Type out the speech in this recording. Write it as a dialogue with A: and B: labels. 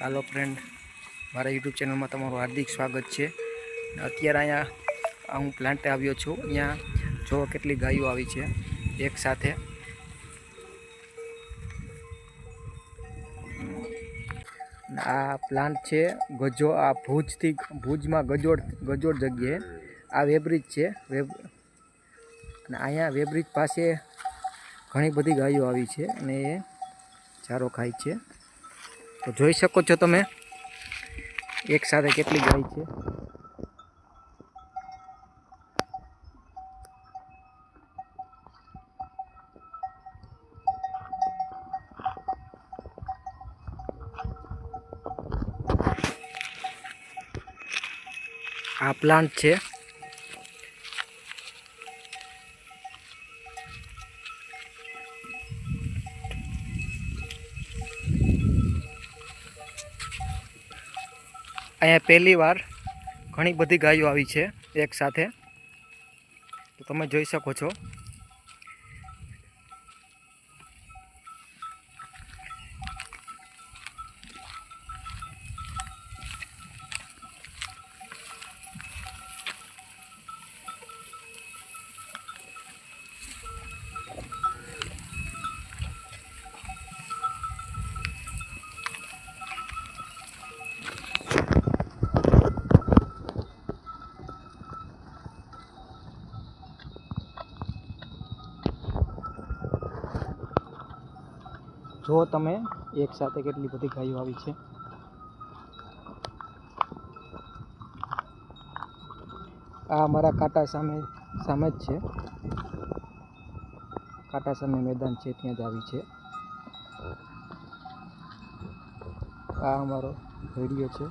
A: Hello friend, मारा YouTube channel में तमारुं हार्दिक स्वागत है। अत्यारे अहींया हूँ प्लांटे आव्यो छुं। अहींया जो केटली गायो आवी छे एक साथे। आ प्लांट छे गजो आ भुज में गजोड़ जग्याए आ वेब्रिज छे। अहींया वेब्रिज पासे घणी बधी गायो आवी छे अने ए चारो खाय छे। तो जोई शको छो तमे एक साथे केटली गाय छे। आ प्लांट छे अहींया पहली वार घणी बधी गायो आवी छे एक साथे। तो तमे जोई शको छो। जो तमे एक साथे केटली बधी गायो आवी छे। आ अमारा कांटा सामे ज छे। कांटा सामे मैदान छे त्यां ज आवी छे। आ अमारो विडियो छे।